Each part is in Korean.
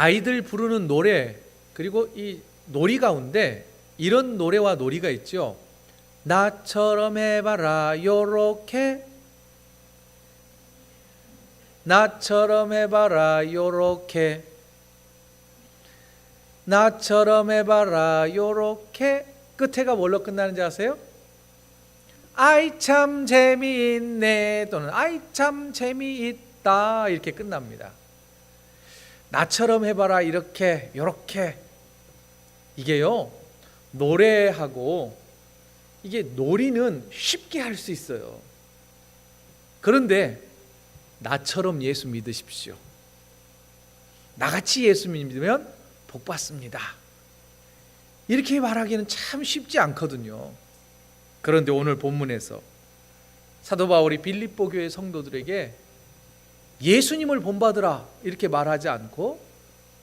아이들 부르는 노래, 그리고 이 놀이 가운데 이런 노래와 놀이가 있죠. 나처럼 해봐라 요렇게, 나처럼 해봐라 요렇게, 나처럼 해봐라 요렇게. 끝에가 뭘로 끝나는지 아세요? 아이 참 재미있네 또는 아이 참 재미있다 이렇게 끝납니다. 나처럼 해봐라 이렇게 요렇게, 이게요 노래하고 이게 놀이는 쉽게 할 수 있어요. 그런데 나처럼 예수 믿으십시오, 나같이 예수 믿으면 복 받습니다, 이렇게 말하기는 참 쉽지 않거든요. 그런데 오늘 본문에서 사도 바울이 빌립보 교회 성도들에게 예수님을 본받으라 이렇게 말하지 않고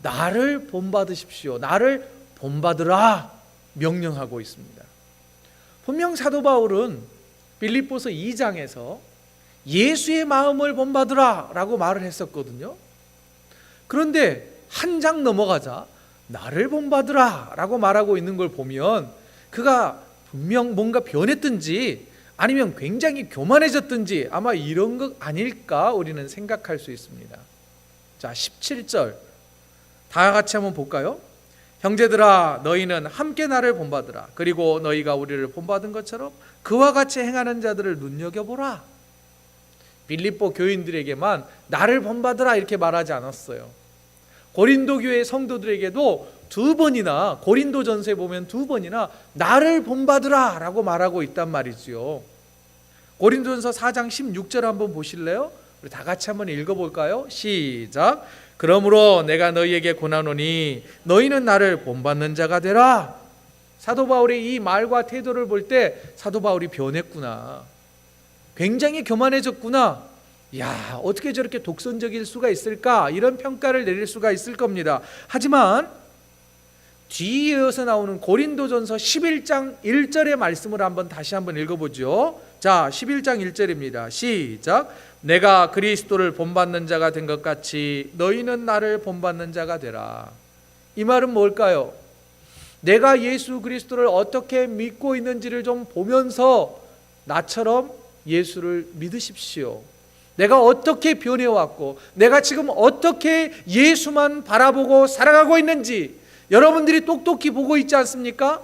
나를 본받으십시오, 나를 본받으라 명령하고 있습니다. 분명 사도 바울은 빌립보서 2장에서 예수의 마음을 본받으라 라고 말을 했었거든요. 그런데 한 장 넘어가자 나를 본받으라 라고 말하고 있는 걸 보면 그가 분명 뭔가 변했든지 아니면 굉장히 교만해졌든지 아마 이런 것 아닐까 우리는 생각할 수 있습니다. 자, 17절 다 같이 한번 볼까요? 형제들아 너희는 함께 나를 본받으라. 그리고 너희가 우리를 본받은 것처럼 그와 같이 행하는 자들을 눈여겨보라. 빌립보 교인들에게만 나를 본받으라 이렇게 말하지 않았어요. 고린도 교회 성도들에게도 두 번이나, 고린도전서에 보면 두 번이나 나를 본받으라 라고 말하고 있단 말이지요. 고린도전서 4장 16절 한번 보실래요? 우리 다 같이 한번 읽어볼까요? 시작. 그러므로 내가 너희에게 권하노니 너희는 나를 본받는 자가 되라. 사도 바울의 이 말과 태도를 볼 때 사도 바울이 변했구나, 굉장히 교만해졌구나, 야 어떻게 저렇게 독선적일 수가 있을까, 이런 평가를 내릴 수가 있을 겁니다. 하지만 뒤이어서 나오는 고린도전서 11장 1절의 말씀을 다시 한번 읽어보죠. 자, 11장 1절입니다. 시작. 내가 그리스도를 본받는 자가 된 것 같이 너희는 나를 본받는 자가 되라. 이 말은 뭘까요? 내가 예수 그리스도를 어떻게 믿고 있는지를 좀 보면서 나처럼 예수를 믿으십시오. 내가 어떻게 변해왔고 내가 지금 어떻게 예수만 바라보고 살아가고 있는지 여러분들이 똑똑히 보고 있지 않습니까?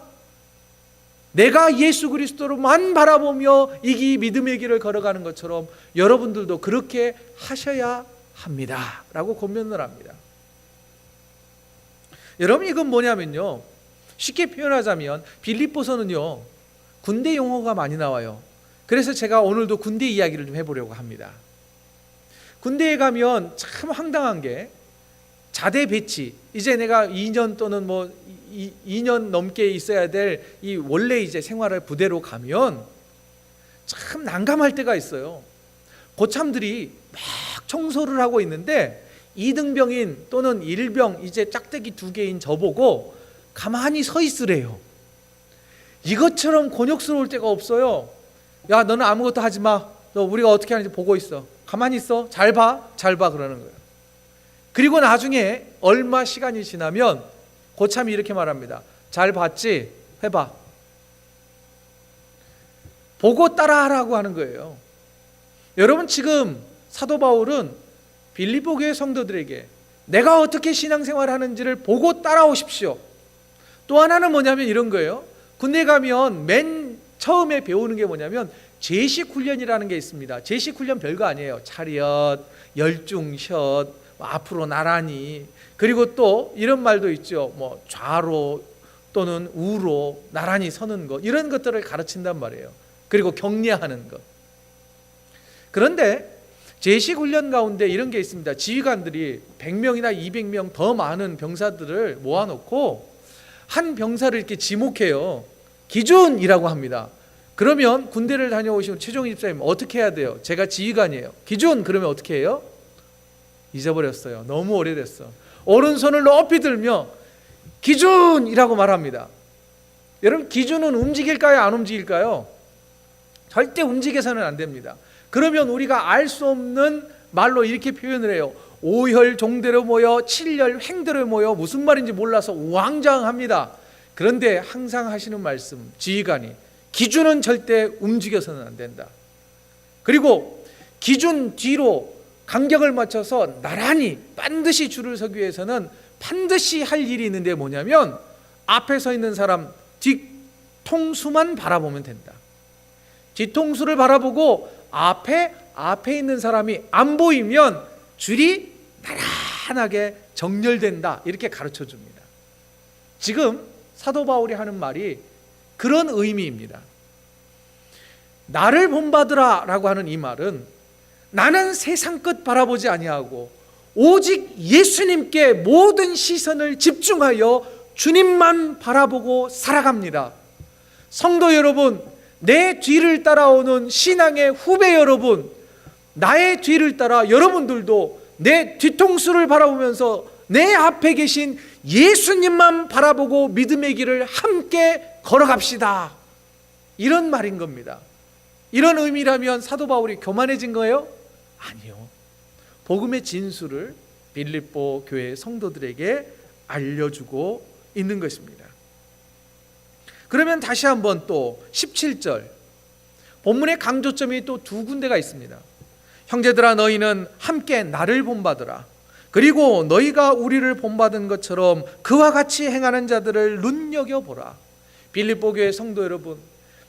내가 예수 그리스도로만 바라보며 이 믿음의 길을 걸어가는 것처럼 여러분들도 그렇게 하셔야 합니다 라고 권면을 합니다. 여러분, 이건 뭐냐면요, 쉽게 표현하자면 빌립보서는요 군대 용어가 많이 나와요. 그래서 제가 오늘도 군대 이야기를 좀 해보려고 합니다. 군대에 가면 참 황당한 게 자대 배치, 이제 내가 2년 또는 2년 넘게 있어야 될 이 원래 이제 생활을 부대로 가면 참 난감할 때가 있어요. 고참들이 막 청소를 하고 있는데 2등병인 또는 1병 이제 짝대기 2개인 저보고 가만히 서 있으래요. 이것처럼 곤욕스러울 때가 없어요. 야 너는 아무것도 하지 마, 너 우리가 어떻게 하는지 보고 있어, 가만히 있어, 잘 봐 그러는 거예요. 그리고 나중에 얼마 시간이 지나면 고참이 이렇게 말합니다. 잘 봤지? 해봐. 보고 따라하라고 하는 거예요. 여러분, 지금 사도 바울은 빌립보 교회 성도들에게 내가 어떻게 신앙생활을 하는지를 보고 따라오십시오. 또 하나는 뭐냐면 이런 거예요. 군대 가면 맨 처음에 배우는 게 뭐냐면 제식 훈련이라는 게 있습니다. 제식 훈련 별거 아니에요. 차렷, 열중샷, 앞으로 나란히, 그리고 또 이런 말도 있죠. 좌로 또는 우로 나란히 서는 것, 이런 것들을 가르친단 말이에요. 그리고 격려하는 것. 그런데 제식 훈련 가운데 이런 게 있습니다. 지휘관들이 100명이나 200명 더 많은 병사들을 모아놓고 한 병사를 이렇게 지목해요. 기준이라고 합니다. 그러면 군대를 다녀오신 최종희 집사님 어떻게 해야 돼요? 제가 지휘관이에요. 기준 그러면 어떻게 해요? 잊어버렸어요. 너무 오래됐어. 오른손을 높이 들며 기준이라고 말합니다. 여러분, 기준은 움직일까요? 안 움직일까요? 절대 움직여서는 안 됩니다. 그러면 우리가 알 수 없는 말로 이렇게 표현을 해요. 오혈 종대로 모여 7열 횡대로 모여 무슨 말인지 몰라서 우왕좌왕합니다. 그런데 항상 하시는 말씀, 지휘관이 기준은 절대 움직여서는 안 된다. 그리고 기준 뒤로 간격을 맞춰서 나란히 반드시 줄을 서기 위해서는 반드시 할 일이 있는데 뭐냐면 앞에 서 있는 사람 뒤통수만 바라보면 된다. 뒤통수를 바라보고 앞에 있는 사람이 안 보이면 줄이 나란하게 정렬된다, 이렇게 가르쳐 줍니다. 지금 사도 바울이 하는 말이 그런 의미입니다. 나를 본받으라 라고 하는 이 말은 나는 세상 끝 바라보지 아니하고 오직 예수님께 모든 시선을 집중하여 주님만 바라보고 살아갑니다. 성도 여러분, 내 뒤를 따라오는 신앙의 후배 여러분, 나의 뒤를 따라 여러분들도 내 뒤통수를 바라보면서 내 앞에 계신 예수님만 바라보고 믿음의 길을 함께 걸어갑시다, 이런 말인 겁니다. 이런 의미라면 사도 바울이 교만해진 거예요? 아니요. 복음의 진수를 빌립보 교회 성도들에게 알려주고 있는 것입니다. 그러면 다시 한번 또 17절 본문의 강조점이 또 두 군데가 있습니다. 형제들아, 너희는 함께 나를 본받으라. 그리고 너희가 우리를 본받은 것처럼 그와 같이 행하는 자들을 눈여겨보라. 빌립보 교회 성도 여러분,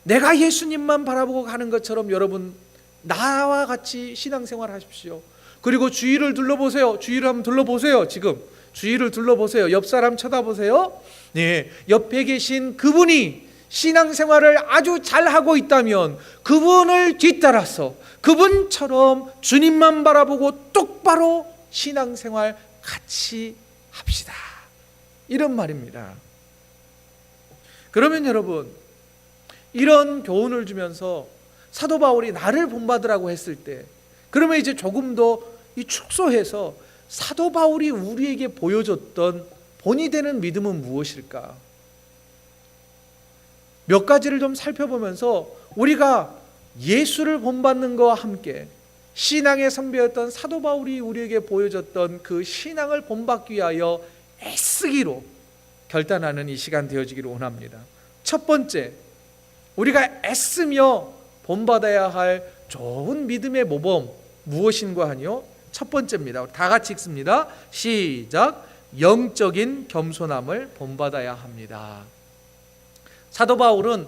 내가 예수님만 바라보고 가는 것처럼 여러분 나와 같이 신앙생활 하십시오. 그리고 주위를 둘러보세요. 주위를 한번 둘러보세요. 지금 주위를 둘러보세요. 옆 사람 쳐다보세요. 네, 옆에 계신 그분이 신앙생활을 아주 잘하고 있다면 그분을 뒤따라서 그분처럼 주님만 바라보고 똑바로 신앙생활 같이 합시다, 이런 말입니다. 그러면 여러분, 이런 교훈을 주면서 사도 바울이 나를 본받으라고 했을 때, 그러면 이제 조금 더 이 축소해서 사도 바울이 우리에게 보여줬던 본이 되는 믿음은 무엇일까? 몇 가지를 좀 살펴보면서 우리가 예수를 본받는 것과 함께 신앙의 선배였던 사도 바울이 우리에게 보여줬던 그 신앙을 본받기 위하여 애쓰기로 결단하는 이 시간 되어지기를 원합니다. 첫 번째, 우리가 애쓰며 본받아야 할 좋은 믿음의 모범 무엇인가 하니요? 첫 번째입니다. 다 같이 읽습니다. 시작. 영적인 겸손함을 본받아야 합니다. 사도 바울은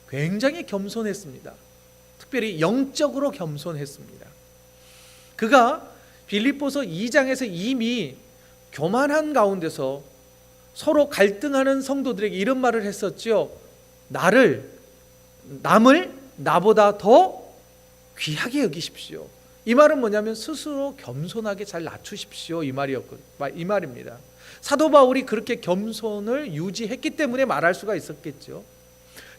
굉장히 겸손했습니다. 특별히 영적으로 겸손했습니다. 그가 빌립보서 2장에서 이미 교만한 가운데서 서로 갈등하는 성도들에게 이런 말을 했었죠. 남을 나보다 더 귀하게 여기십시오. 이 말은 뭐냐면 스스로 겸손하게 잘 낮추십시오, 이 말입니다. 사도 바울이 그렇게 겸손을 유지했기 때문에 말할 수가 있었겠죠.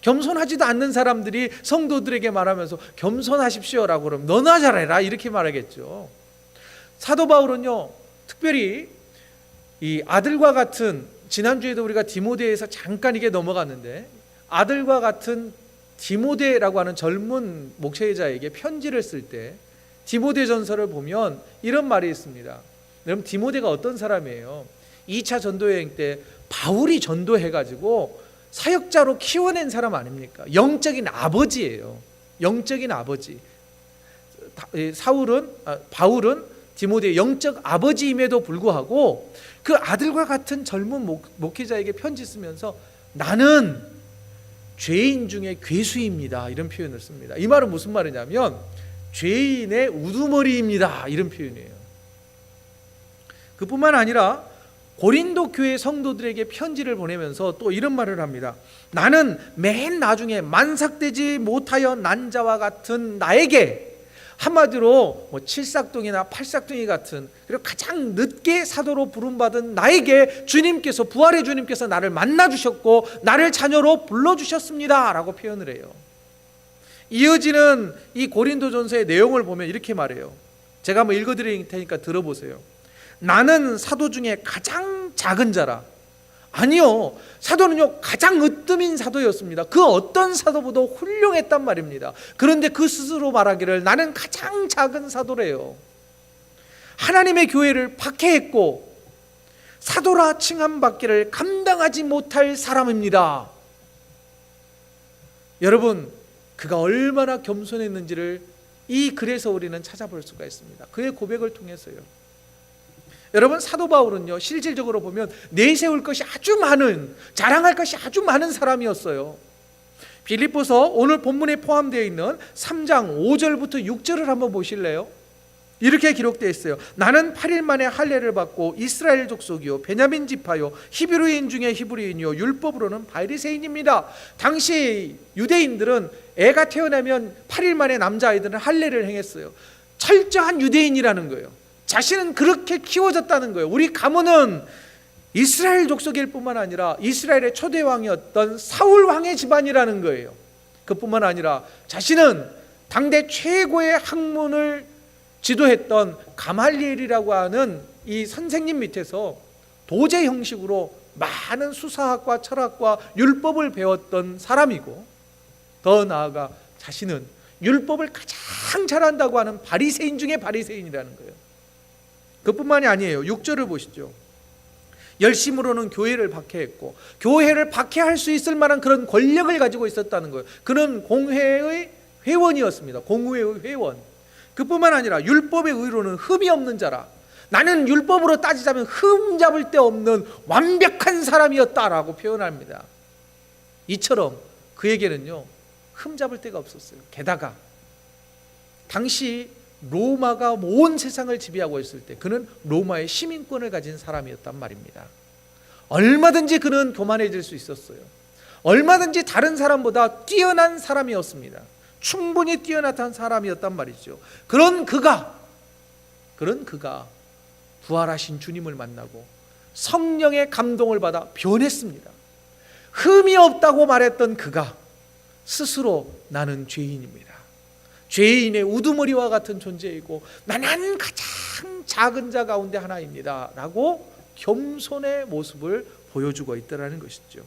겸손하지도 않는 사람들이 성도들에게 말하면서 겸손하십시오라고 그러면 너나 잘해라, 이렇게 말하겠죠. 사도 바울은요, 특별히 이 아들과 같은, 지난주에도 우리가 디모데에서 잠깐 이게 넘어갔는데, 아들과 같은 디모데라고 하는 젊은 목회자에게 편지를 쓸 때 디모데 전서를 보면 이런 말이 있습니다. 여러분, 디모데가 어떤 사람이에요? 2차 전도여행 때 바울이 전도해가지고 사역자로 키워낸 사람 아닙니까? 영적인 아버지예요. 영적인 아버지. 바울은 디모데의 영적 아버지임에도 불구하고 그 아들과 같은 젊은 목회자에게 편지 쓰면서 나는 죄인 중에 괴수입니다, 이런 표현을 씁니다. 이 말은 무슨 말이냐면 죄인의 우두머리입니다, 이런 표현이에요. 그뿐만 아니라 고린도 교회 성도들에게 편지를 보내면서 또 이런 말을 합니다. 나는 맨 나중에 만삭되지 못하여 난 자와 같은 나에게, 한마디로 칠삭둥이나 팔삭둥이 같은, 그리고 가장 늦게 사도로 부름받은 나에게 주님께서, 부활의 주님께서 나를 만나주셨고 나를 자녀로 불러주셨습니다 라고 표현을 해요. 이어지는 이 고린도전서의 내용을 보면 이렇게 말해요. 제가 한번 읽어드릴 테니까 들어보세요. 나는 사도 중에 가장 작은 자라. 아니요, 사도는요 가장 으뜸인 사도였습니다. 그 어떤 사도보다 훌륭했단 말입니다. 그런데 그 스스로 말하기를 나는 가장 작은 사도래요. 하나님의 교회를 박해했고 사도라 칭함받기를 감당하지 못할 사람입니다. 여러분, 그가 얼마나 겸손했는지를 이 글에서 우리는 찾아볼 수가 있습니다. 그의 고백을 통해서요. 여러분, 사도 바울은요, 실질적으로 보면 내세울 것이 아주 많은, 자랑할 것이 아주 많은 사람이었어요. 빌립보서 오늘 본문에 포함되어 있는 3장 5절부터 6절을 한번 보실래요? 이렇게 기록되어 있어요. 나는 8일 만에 할례를 받고 이스라엘 족속이요 베냐민 지파요 히브리인 중에 히브리인이요 율법으로는 바리새인입니다. 당시 유대인들은 애가 태어나면 8일 만에 남자아이들은 할례를 행했어요. 철저한 유대인이라는 거예요. 자신은 그렇게 키워졌다는 거예요. 우리 가문은 이스라엘 족속일 뿐만 아니라 이스라엘의 초대 왕이었던 사울 왕의 집안이라는 거예요. 그뿐만 아니라 자신은 당대 최고의 학문을 지도했던 가말리엘이라고 하는 이 선생님 밑에서 도제 형식으로 많은 수사학과 철학과 율법을 배웠던 사람이고, 더 나아가 자신은 율법을 가장 잘한다고 하는 바리새인 중에 바리새인이라는 거예요. 그뿐만이 아니에요. 6절을 보시죠. 열심으로는 교회를 박해했고 교회를 박해할 수 있을 만한 그런 권력을 가지고 있었다는 거예요. 그는 공회의 회원이었습니다. 공회의 회원. 그뿐만 아니라 율법의 의로는 흠이 없는 자라. 나는 율법으로 따지자면 흠 잡을 데 없는 완벽한 사람이었다라고 표현합니다. 이처럼 그에게는요, 흠 잡을 데가 없었어요. 게다가 당시 로마가 온 세상을 지배하고 있을 때 그는 로마의 시민권을 가진 사람이었단 말입니다. 얼마든지 그는 교만해질 수 있었어요. 얼마든지 다른 사람보다 뛰어난 사람이었습니다. 충분히 뛰어난 사람이었단 말이죠. 그런 그가 부활하신 주님을 만나고 성령의 감동을 받아 변했습니다. 흠이 없다고 말했던 그가 스스로 나는 죄인입니다. 죄인의 우두머리와 같은 존재이고 나는 가장 작은 자 가운데 하나입니다 라고 겸손의 모습을 보여주고 있다는 것이죠.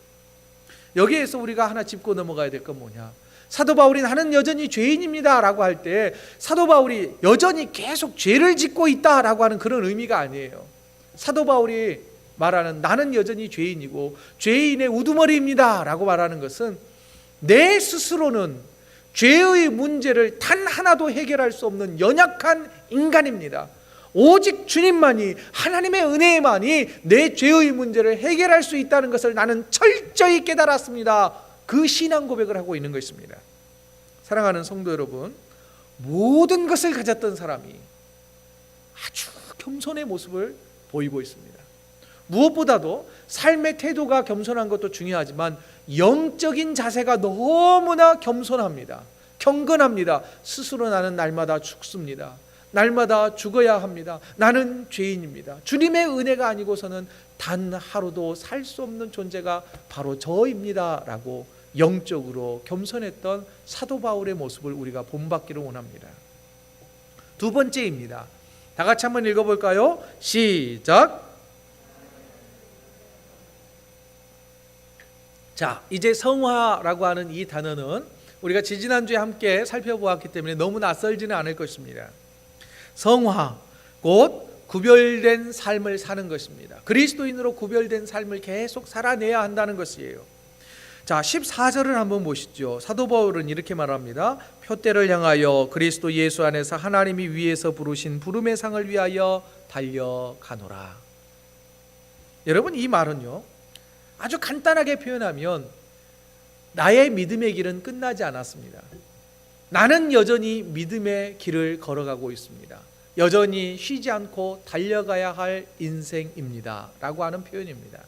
여기에서 우리가 하나 짚고 넘어가야 될 건 뭐냐, 사도 바울이 나는 여전히 죄인입니다 라고 할 때 사도 바울이 여전히 계속 죄를 짓고 있다라고 하는 그런 의미가 아니에요. 사도 바울이 말하는 나는 여전히 죄인이고 죄인의 우두머리입니다 라고 말하는 것은 내 스스로는 죄의 문제를 단 하나도 해결할 수 없는 연약한 인간입니다. 오직 주님만이, 하나님의 은혜만이 내 죄의 문제를 해결할 수 있다는 것을 나는 철저히 깨달았습니다. 그 신앙 고백을 하고 있는 것입니다. 사랑하는 성도 여러분, 모든 것을 가졌던 사람이 아주 겸손의 모습을 보이고 있습니다. 무엇보다도 삶의 태도가 겸손한 것도 중요하지만 영적인 자세가 너무나 겸손합니다. 경건합니다. 스스로 나는 날마다 죽습니다. 날마다 죽어야 합니다. 나는 죄인입니다. 주님의 은혜가 아니고서는 단 하루도 살 수 없는 존재가 바로 저입니다 라고 영적으로 겸손했던 사도 바울의 모습을 우리가 본받기를 원합니다. 두 번째입니다. 다 같이 한번 읽어볼까요? 시작. 자, 이제 성화라고 하는 이 단어는 우리가 지지난주에 함께 살펴보았기 때문에 너무 낯설지는 않을 것입니다. 성화, 곧 구별된 삶을 사는 것입니다. 그리스도인으로 구별된 삶을 계속 살아내야 한다는 것이에요. 자, 14절을 한번 보시죠. 사도 바울은 이렇게 말합니다. 표대를 향하여 그리스도 예수 안에서 하나님이 위에서 부르신 부름의 상을 위하여 달려가노라. 여러분, 이 말은요, 아주 간단하게 표현하면 나의 믿음의 길은 끝나지 않았습니다. 나는 여전히 믿음의 길을 걸어가고 있습니다. 여전히 쉬지 않고 달려가야 할 인생입니다 라고 하는 표현입니다.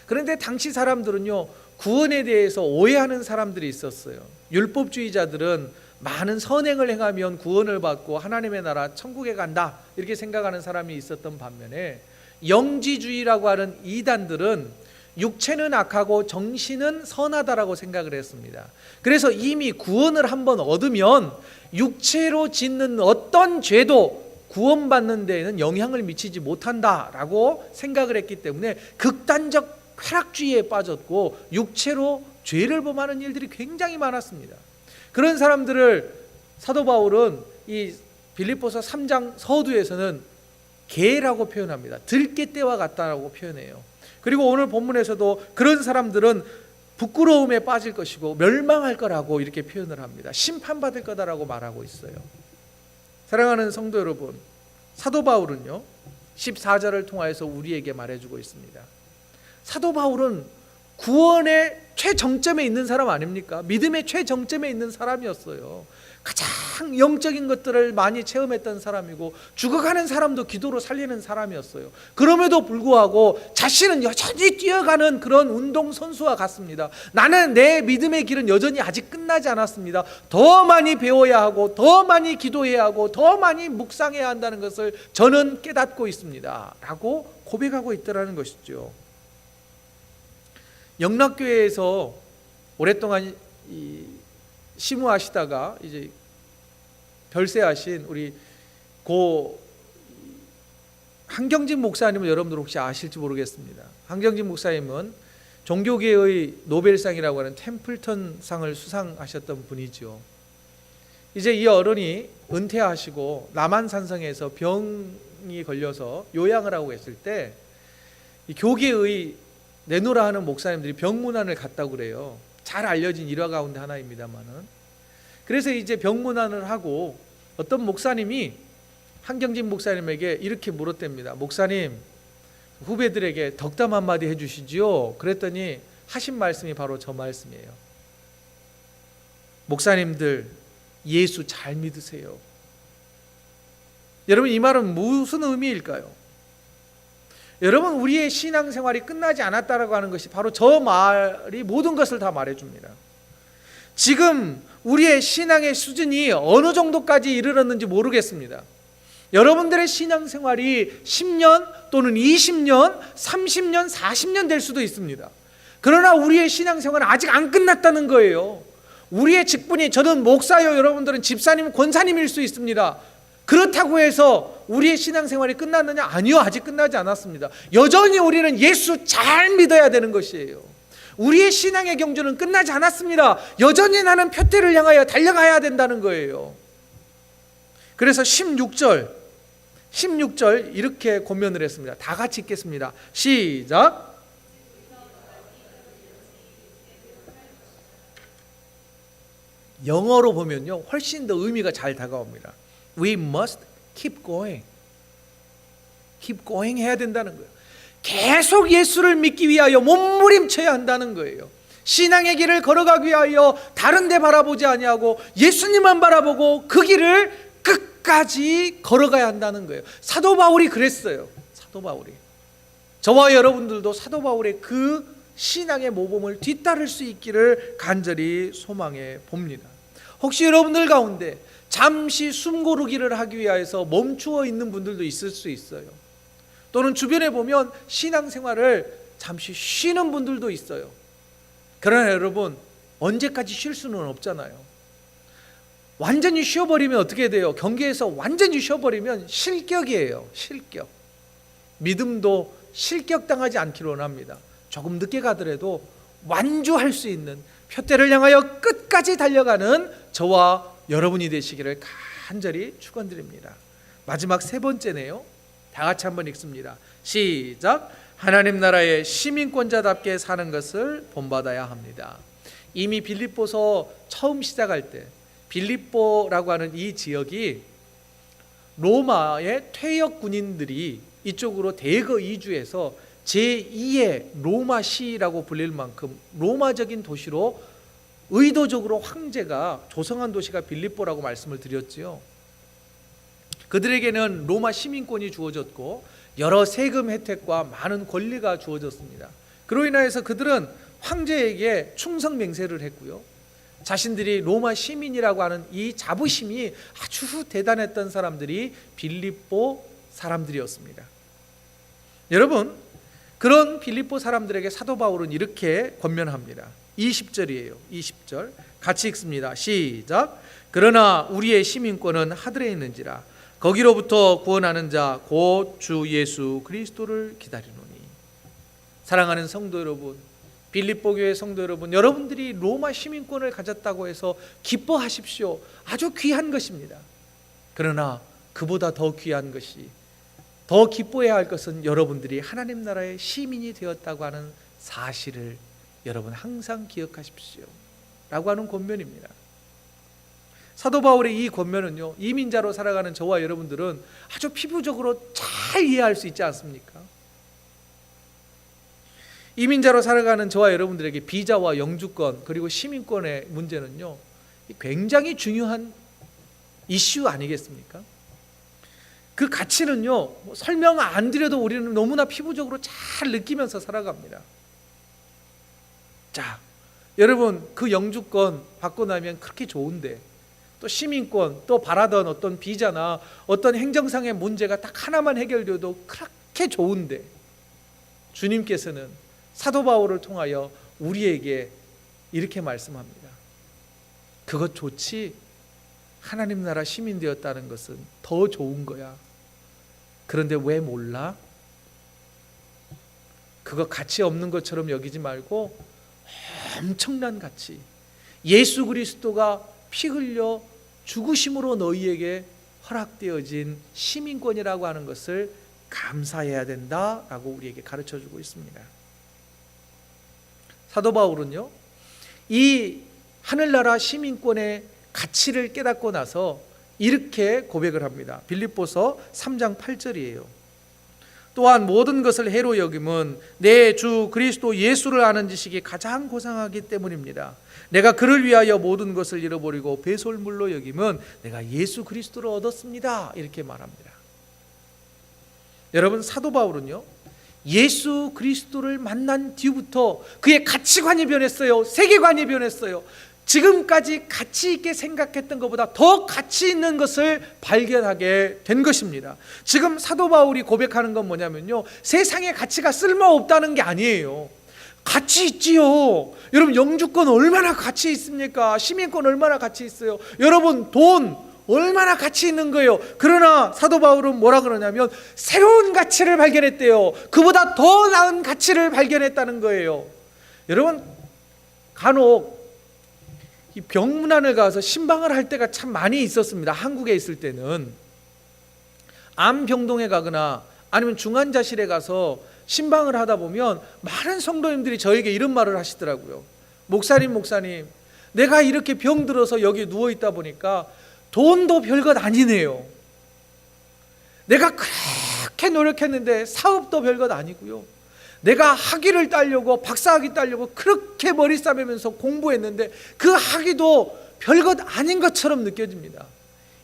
그런데 당시 사람들은요, 구원에 대해서 오해하는 사람들이 있었어요. 율법주의자들은 많은 선행을 행하면 구원을 받고 하나님의 나라 천국에 간다 이렇게 생각하는 사람이 있었던 반면에 영지주의라고 하는 이단들은 육체는 악하고 정신은 선하다라고 생각을 했습니다. 그래서 이미 구원을 한번 얻으면 육체로 짓는 어떤 죄도 구원받는 데에는 영향을 미치지 못한다라고 생각을 했기 때문에 극단적 쾌락주의에 빠졌고 육체로 죄를 범하는 일들이 굉장히 많았습니다. 그런 사람들을 사도 바울은 이 빌립보서 3장 서두에서는 개라고 표현합니다. 들깨떼와 같다라고 표현해요. 그리고 오늘 본문에서도 그런 사람들은 부끄러움에 빠질 것이고 멸망할 거라고 이렇게 표현을 합니다. 심판받을 거다라고 말하고 있어요. 사랑하는 성도 여러분, 사도 바울은요 14절을 통하여서 우리에게 말해주고 있습니다. 사도 바울은 구원의 최정점에 있는 사람 아닙니까? 믿음의 최정점에 있는 사람이었어요. 가장 영적인 것들을 많이 체험했던 사람이고 죽어가는 사람도 기도로 살리는 사람이었어요. 그럼에도 불구하고 자신은 여전히 뛰어가는 그런 운동선수와 같습니다. 나는 내 믿음의 길은 여전히 아직 끝나지 않았습니다. 더 많이 배워야 하고 더 많이 기도해야 하고 더 많이 묵상해야 한다는 것을 저는 깨닫고 있습니다 라고 고백하고 있더라는 것이죠. 영락교회에서 오랫동안 심우하시다가 이제 별세하신 우리 고 한경진 목사님을 여러분들 혹시 아실지 모르겠습니다. 한경진 목사님은 종교계의 노벨상이라고 하는 템플턴상을 수상하셨던 분이죠. 이제 이 어른이 은퇴하시고 남한산성에서 병이 걸려서 요양을 하고 있을 때 이 교계의 내노라 하는 목사님들이 병문안을 갔다고 그래요. 잘 알려진 일화 가운데 하나입니다만은. 그래서 이제 병문안을 하고 어떤 목사님이 한경진 목사님에게 이렇게 물었답니다. 목사님, 후배들에게 덕담 한마디 해주시지요. 그랬더니 하신 말씀이 바로 저 말씀이에요. 목사님들 예수 잘 믿으세요. 여러분, 이 말은 무슨 의미일까요? 여러분, 우리의 신앙생활이 끝나지 않았다라고 하는 것이 바로 저 말이 모든 것을 다 말해줍니다. 지금 우리의 신앙의 수준이 어느 정도까지 이르렀는지 모르겠습니다. 여러분들의 신앙생활이 10년 또는 20년, 30년, 40년 될 수도 있습니다. 그러나 우리의 신앙생활은 아직 안 끝났다는 거예요. 우리의 직분이, 저는 목사요, 여러분들은 집사님, 권사님일 수 있습니다. 그렇다고 해서 우리의 신앙생활이 끝났느냐? 아니요, 아직 끝나지 않았습니다. 여전히 우리는 예수 잘 믿어야 되는 것이에요. 우리의 신앙의 경주는 끝나지 않았습니다. 여전히 나는 표대를 향하여 달려가야 된다는 거예요. 그래서 16절 이렇게 권면을 했습니다. 다 같이 읽겠습니다. 시작. 영어로 보면요 훨씬 더 의미가 잘 다가옵니다. We must keep going. keep going 해야 된다는 거예요. 계속 예수를 믿기 위하여 몸부림쳐야 한다는 거예요. 신앙의 길을 걸어가기 위하여 다른 데 바라보지 아니하고 예수님만 바라보고 그 길을 끝까지 걸어가야 한다는 거예요. 사도 바울이 그랬어요. 사도 바울이. 저와 여러분들도 사도 바울의 그 신앙의 모범을 뒤따를 수 있기를 간절히 소망해 봅니다. 혹시 여러분들 가운데 잠시 숨고르기를 하기 위해서 멈추어 있는 분들도 있을 수 있어요. 또는 주변에 보면 신앙생활을 잠시 쉬는 분들도 있어요. 그러나 여러분, 언제까지 쉴 수는 없잖아요. 완전히 쉬어버리면 어떻게 돼요? 경계에서 완전히 쉬어버리면 실격이에요. 실격. 믿음도 실격당하지 않기로 원합니다. 조금 늦게 가더라도 완주할 수 있는, 표대를 향하여 끝까지 달려가는 저와 여러분이 되시기를 간절히 축원드립니다. 마지막 세 번째네요. 다 같이 한번 읽습니다. 시작. 하나님 나라의 시민권자답게 사는 것을 본받아야 합니다. 이미 빌립보서 처음 시작할 때 빌립보라고 하는 이 지역이 로마의 퇴역 군인들이 이쪽으로 대거 이주해서 제2의 로마시라고 불릴 만큼 로마적인 도시로 의도적으로 황제가 조성한 도시가 빌립보라고 말씀을 드렸지요. 그들에게는 로마 시민권이 주어졌고 여러 세금 혜택과 많은 권리가 주어졌습니다. 그로 인하여서 그들은 황제에게 충성 맹세를 했고요. 자신들이 로마 시민이라고 하는 이 자부심이 아주 대단했던 사람들이 빌립보 사람들이었습니다. 여러분, 그런 빌립보 사람들에게 사도 바울은 이렇게 권면합니다. 20절이에요. 20절 같이 읽습니다. 시작. 그러나 우리의 시민권은 하늘에 있는지라 거기로부터 구원하는 자 곧 주 예수 그리스도를 기다리노니. 사랑하는 성도 여러분, 빌립보 교회 성도 여러분, 여러분들이 로마 시민권을 가졌다고 해서 기뻐하십시오. 아주 귀한 것입니다. 그러나 그보다 더 귀한 것이 더 기뻐해야 할 것은 여러분들이 하나님 나라의 시민이 되었다고 하는 사실을 여러분 항상 기억하십시오 라고 하는 권면입니다. 사도 바울의 이 권면은요, 이민자로 살아가는 저와 여러분들은 아주 피부적으로 잘 이해할 수 있지 않습니까? 이민자로 살아가는 저와 여러분들에게 비자와 영주권 그리고 시민권의 문제는요, 굉장히 중요한 이슈 아니겠습니까? 그 가치는요, 설명 안 드려도 우리는 너무나 피부적으로 잘 느끼면서 살아갑니다. 자, 여러분, 그 영주권 받고 나면 그렇게 좋은데, 또 시민권, 또 바라던 어떤 비자나 어떤 행정상의 문제가 딱 하나만 해결돼도 그렇게 좋은데, 주님께서는 사도 바울을 통하여 우리에게 이렇게 말씀합니다. 그것 좋지? 하나님 나라 시민 되었다는 것은 더 좋은 거야. 그런데 왜 몰라? 그거 가치 없는 것처럼 여기지 말고 엄청난 가치, 예수 그리스도가 피 흘려 죽으심으로 너희에게 허락되어진 시민권이라고 하는 것을 감사해야 된다라고 우리에게 가르쳐주고 있습니다. 사도 바울은요, 이 하늘나라 시민권의 가치를 깨닫고 나서 이렇게 고백을 합니다. 빌립보서 3장 8절이에요. 또한 모든 것을 해로 여김은 내 주 그리스도 예수를 아는 지식이 가장 고상하기 때문입니다. 내가 그를 위하여 모든 것을 잃어버리고 배설물로 여김은 내가 예수 그리스도를 얻었습니다. 이렇게 말합니다. 여러분, 사도 바울은요, 예수 그리스도를 만난 뒤부터 그의 가치관이 변했어요. 세계관이 변했어요. 지금까지 가치 있게 생각했던 것보다 더 가치 있는 것을 발견하게 된 것입니다. 지금 사도 바울이 고백하는 건 뭐냐면요, 세상의 가치가 쓸모없다는 게 아니에요. 가치 있지요. 여러분, 영주권 얼마나 가치 있습니까? 시민권 얼마나 가치 있어요. 여러분, 돈 얼마나 가치 있는 거예요. 그러나 사도 바울은 뭐라 그러냐면 새로운 가치를 발견했대요. 그보다 더 나은 가치를 발견했다는 거예요. 여러분, 간혹 이 병문안을 가서 신방을 할 때가 참 많이 있었습니다. 한국에 있을 때는 암병동에 가거나 아니면 중환자실에 가서 신방을 하다 보면 많은 성도님들이 저에게 이런 말을 하시더라고요. 목사님, 내가 이렇게 병들어서 여기 누워있다 보니까 돈도 별것 아니네요. 내가 그렇게 노력했는데 사업도 별것 아니고요. 내가 학위를 따려고, 박사학위 따려고 그렇게 머리 싸매면서 공부했는데 그 학위도 별것 아닌 것처럼 느껴집니다.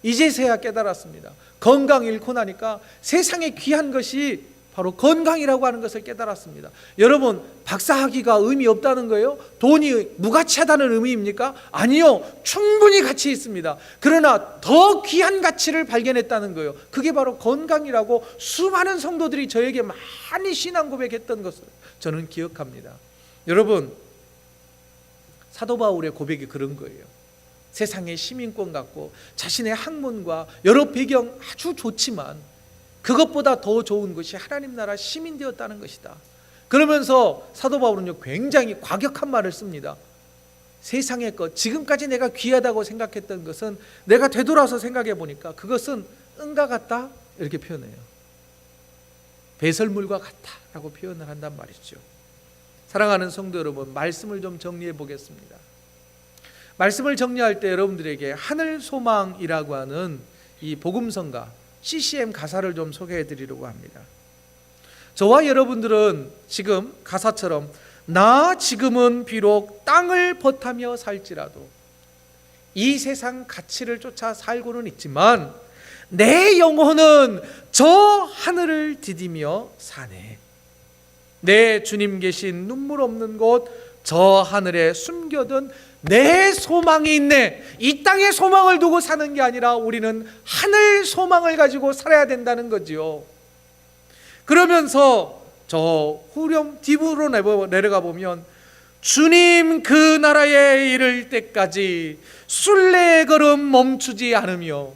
이제서야 깨달았습니다. 건강 잃고 나니까 세상에 귀한 것이 바로 건강이라고 하는 것을 깨달았습니다. 여러분, 박사학위가 의미 없다는 거예요? 돈이 무가치하다는 의미입니까? 아니요, 충분히 가치 있습니다. 그러나 더 귀한 가치를 발견했다는 거예요. 그게 바로 건강이라고 수많은 성도들이 저에게 많이 신앙 고백했던 것을 저는 기억합니다. 여러분, 사도 바울의 고백이 그런 거예요. 세상의 시민권 갖고 자신의 학문과 여러 배경 아주 좋지만 그것보다 더 좋은 것이 하나님 나라 시민 되었다는 것이다. 그러면서 사도 바울은요, 굉장히 과격한 말을 씁니다. 세상의 것, 지금까지 내가 귀하다고 생각했던 것은 내가 되돌아서 생각해 보니까 그것은 은과 같다, 이렇게 표현해요. 배설물과 같다라고 표현을 한단 말이죠. 사랑하는 성도 여러분, 말씀을 좀 정리해 보겠습니다. 말씀을 정리할 때 여러분들에게 하늘 소망이라고 하는 이 복음성가 CCM 가사를 좀 소개해 드리려고 합니다. 저와 여러분들은 지금 가사처럼 나 지금은 비록 땅을 버타며 살지라도 이 세상 가치를 쫓아 살고는 있지만 내 영혼은 저 하늘을 디디며 사네. 내 주님 계신 눈물 없는 곳 저 하늘에 숨겨둔 내 소망이 있네. 이 땅의 소망을 두고 사는 게 아니라 우리는 하늘 소망을 가지고 살아야 된다는 거지요. 그러면서 저 후렴 뒷으로 내려가 보면 주님 그 나라에 이를 때까지 순례의 걸음 멈추지 않으며,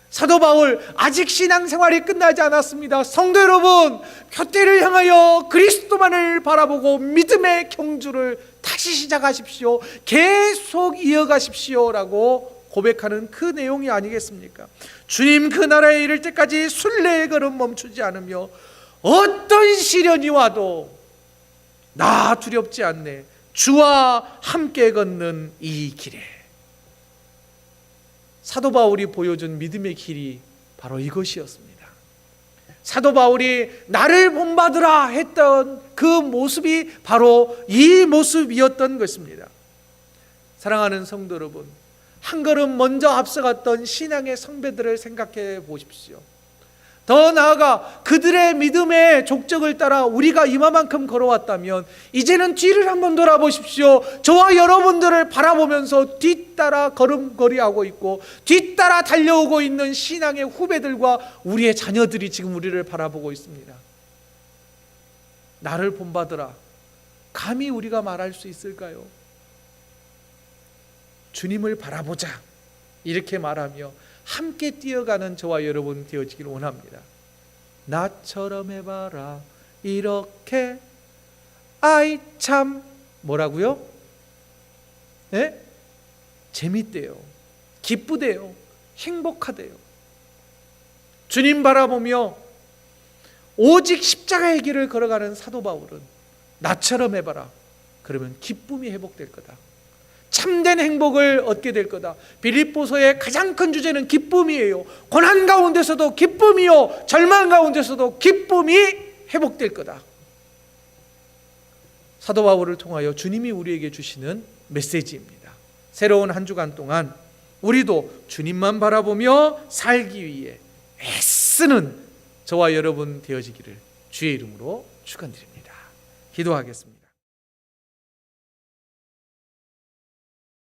사도 바울 아직 신앙생활이 끝나지 않았습니다. 성도 여러분, 표대를 향하여 그리스도만을 바라보고 믿음의 경주를 다시 시작하십시오. 계속 이어가십시오라고 고백하는 그 내용이 아니겠습니까? 주님 그 나라에 이를 때까지 순례의 걸음 멈추지 않으며 어떤 시련이 와도 나 두렵지 않네. 주와 함께 걷는 이 길에. 사도 바울이 보여준 믿음의 길이 바로 이것이었습니다. 사도 바울이 나를 본받으라 했던 그 모습이 바로 이 모습이었던 것입니다. 사랑하는 성도 여러분, 한 걸음 먼저 앞서갔던 신앙의 선배들을 생각해 보십시오. 더 나아가 그들의 믿음의 족적을 따라 우리가 이만큼 걸어왔다면 이제는 뒤를 한번 돌아보십시오. 저와 여러분들을 바라보면서 뒤따라 걸음걸이하고 있고 뒤따라 달려오고 있는 신앙의 후배들과 우리의 자녀들이 지금 우리를 바라보고 있습니다. 나를 본받으라, 감히 우리가 말할 수 있을까요? 주님을 바라보자, 이렇게 말하며 함께 뛰어가는 저와 여러분 되어지기를 원합니다. 나처럼 해봐라, 이렇게. 아이 참 뭐라고요? 네? 재밌대요, 기쁘대요, 행복하대요. 주님 바라보며 오직 십자가의 길을 걸어가는 사도 바울은 나처럼 해봐라, 그러면 기쁨이 회복될 거다, 참된 행복을 얻게 될 거다. 빌립보서의 가장 큰 주제는 기쁨이에요. 고난 가운데서도 기쁨이요, 절망 가운데서도 기쁨이 회복될 거다. 사도 바울을 통하여 주님이 우리에게 주시는 메시지입니다. 새로운 한 주간 동안 우리도 주님만 바라보며 살기 위해 애쓰는 저와 여러분 되어지기를 주의 이름으로 축원드립니다. 기도하겠습니다.